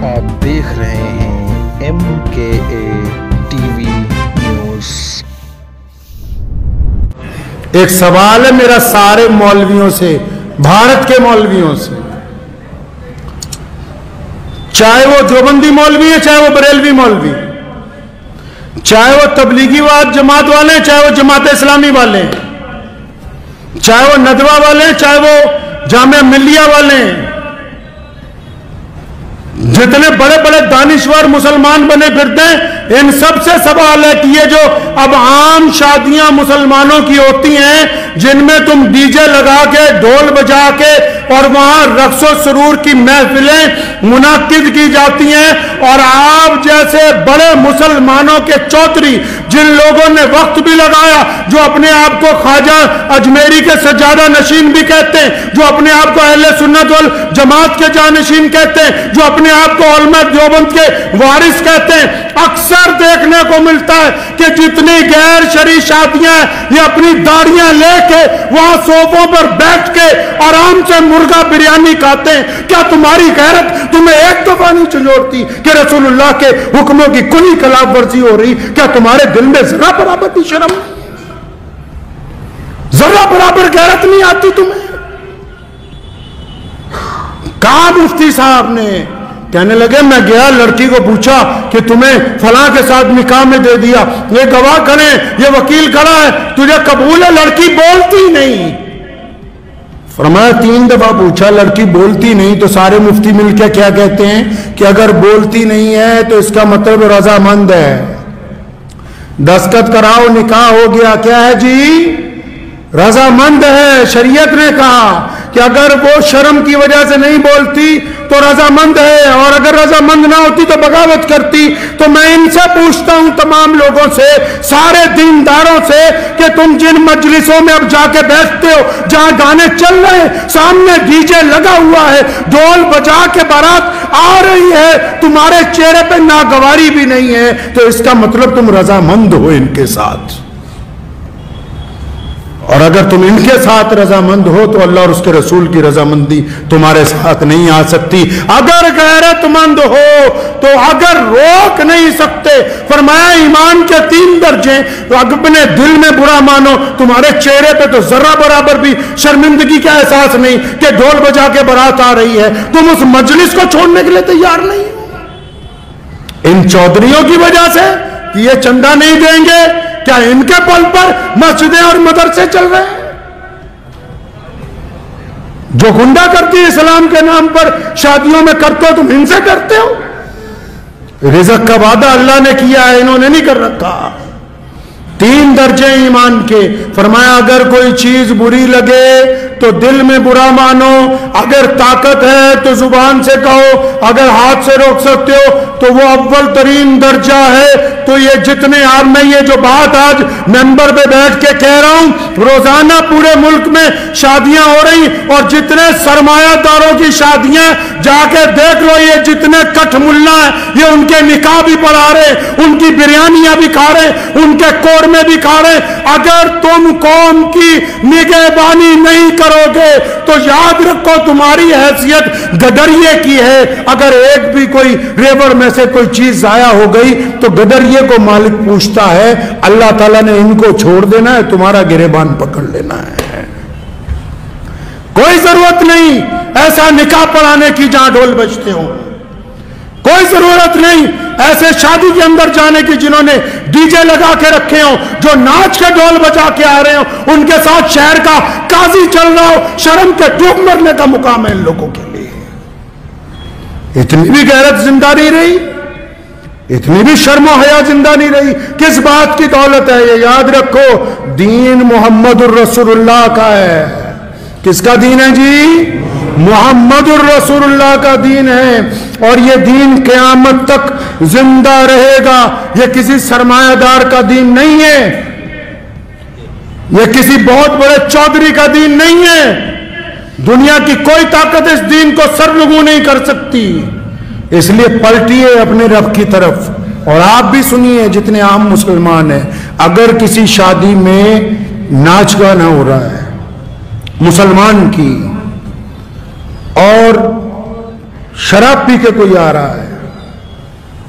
آپ دیکھ رہے ہیں MKA TV نیوز۔ ایک سوال ہے میرا سارے مولویوں سے، بھارت کے مولویوں سے، چاہے وہ دیوبندی مولوی ہیں، چاہے وہ بریلوی مولوی، چاہے وہ تبلیغی جماعت والے ہیں، چاہے وہ جماعت اسلامی والے ہیں، چاہے وہ ندوہ والے ہیں، چاہے وہ جامعہ ملیہ والے ہیں، جتنے بڑے بڑے دانشور مسلمان بنے پھرتے ہیں، ان سب سے سوال ہے کہ یہ جو اب عام شادیاں مسلمانوں کی ہوتی ہیں جن میں تم ڈی جے لگا کے ڈھول بجا کے اور وہاں رقص و سرور کی محفلیں منعقد کی جاتی ہیں، اور آپ جیسے بڑے مسلمانوں کے چودھری جن لوگوں نے وقت بھی لگایا، جو اپنے آپ کو خواجہ اجمیری کے سجادہ نشین بھی کہتے ہیں، جو اپنے آپ کو اہل سنت والجماعت کے جانشین کہتے ہیں، جو اپنے آپ کو علماء دیوبند کے وارث کہتے ہیں، اکثر دیکھنے کو ملتا ہے کہ جتنی غیر شرعی شادیاں ہیں یہ اپنی داڑیاں لے کے وہاں صوفوں پر بیٹھ کے آرام سے مرغا بریانی کھاتے ہیں۔ کیا تمہاری غیرت تمہیں ایک دفعہ نہیں چنجوڑتی کہ رسول اللہ کے حکموں کی کلی خلاف ورزی ہو رہی؟ کیا تمہارے دل میں ذرا برابر بھی شرم نہیں؟ ذرا برابر غیرت نہیں آتی تمہیں؟ کہا مفتی صاحب نے، کہنے لگے میں گیا، لڑکی کو پوچھا کہ تمہیں فلاں کے ساتھ نکاح میں دے دیا، یہ گواہ کھڑے، یہ وکیل کھڑا ہے، تجھے قبول ہے؟ لڑکی بولتی نہیں۔ فرمایا 3 دفعہ پوچھا، لڑکی بولتی نہیں، تو سارے مفتی مل کے کیا کہتے ہیں کہ اگر بولتی نہیں ہے تو اس کا مطلب رضامند ہے، دستخط کراؤ، نکاح ہو گیا۔ کیا ہے جی؟ رضامند ہے۔ شریعت نے کہا کہ اگر وہ شرم کی وجہ سے نہیں بولتی تو رضامند ہے، اور اگر رضامند نہ ہوتی تو بغاوت کرتی۔ تو میں ان سے پوچھتا ہوں، تمام لوگوں سے، سارے دینداروں سے، کہ تم جن مجلسوں میں اب جا کے بیٹھتے ہو جہاں گانے چل رہے ہیں، سامنے ڈی جے لگا ہوا ہے، ڈھول بجا کے بارات آ رہی ہے، تمہارے چہرے پہ ناگواری بھی نہیں ہے، تو اس کا مطلب تم رضامند ہو ان کے ساتھ۔ اور اگر تم ان کے ساتھ رضامند ہو تو اللہ اور اس کے رسول کی رضامندی تمہارے ساتھ نہیں آ سکتی۔ اگر غیرت مند ہو تو اگر روک نہیں سکتے، فرمایا ایمان کے 3 درجے، اپنے دل میں برا مانو، تمہارے چہرے پہ تو ذرہ برابر بھی شرمندگی کا احساس نہیں کہ ڈھول بجا کے بارات آ رہی ہے، تم اس مجلس کو چھوڑنے کے لیے تیار نہیں ہو۔ ان چودھریوں کی وجہ سے کہ یہ چندہ نہیں دیں گے، کیا ان کے پل پر مسجدیں اور مدرسے چل رہے ہیں؟ جو گنڈا کرتی اسلام کے نام پر شادیوں میں کرتے ہو، تم ان سے کرتے ہو؟ رزق کا وعدہ اللہ نے کیا ہے، انہوں نے نہیں کر رکھا۔ 3 درجے ایمان کے، فرمایا اگر کوئی چیز بری لگے تو دل میں برا مانو، اگر طاقت ہے تو زبان سے کہو، اگر ہاتھ سے روک سکتے ہو تو وہ اول ترین درجہ ہے۔ تو یہ جتنے آپ، میں یہ جو بات آج ممبر پہ بیٹھ کے کہہ رہا ہوں، روزانہ پورے ملک میں شادیاں ہو رہی، اور جتنے سرمایہ داروں کی شادیاں جا کے دیکھ لو، یہ جتنے کٹھ ملا ہیں یہ ان کے نکاح بھی پڑھا رہے، ان کی بریانیاں بھی کھا رہے، ان کے قورمے بھی کھا رہے۔ اگر تم قوم کی نگہبانی نہیں کرو گے تو یاد رکھو تمہاری حیثیت گدریے کی ہے۔ اگر ایک بھی کوئی ریوڑ میں سے کوئی چیز ضائع ہو گئی تو گدریے کو مالک پوچھتا ہے، اللہ تعالیٰ نے ان کو چھوڑ دینا ہے، تمہارا گریبان پکڑ لینا ہے۔ کوئی ضرورت نہیں ایسا نکاح پڑھانے کی جہاں ڈھول بجتے ہوں، کوئی ضرورت نہیں ایسے شادی کے اندر جانے کی جنہوں نے ڈی جے لگا کے رکھے ہوں، جو ناچ کے ڈھول بجا کے آ رہے ہوں، ان کے ساتھ شہر کا قاضی چل رہا ہو۔ شرم کے ڈوب مرنے کا مقام ہے ان لوگوں کے لیے۔ اتنی بھی غیرت زندہ نہیں رہی، اتنی بھی شرم و حیا زندہ نہیں رہی۔ کس بات کی دولت ہے یہ یاد رکھو، دین محمد الرسول اللہ کا ہے۔ کس کا دین ہے جی؟ محمد الرسول اللہ کا دین ہے، اور یہ دین قیامت تک زندہ رہے گا۔ یہ کسی سرمایہ دار کا دین نہیں ہے، یہ کسی بہت بڑے چودھری کا دین نہیں ہے۔ دنیا کی کوئی طاقت اس دین کو سرنگو نہیں کر سکتی۔ اس لیے پلٹیے اپنے رب کی طرف، اور آپ بھی سنیے جتنے عام مسلمان ہیں، اگر کسی شادی میں ناچ گانا ہو رہا ہے مسلمان کی، اور شراب پی کے کوئی آ رہا ہے،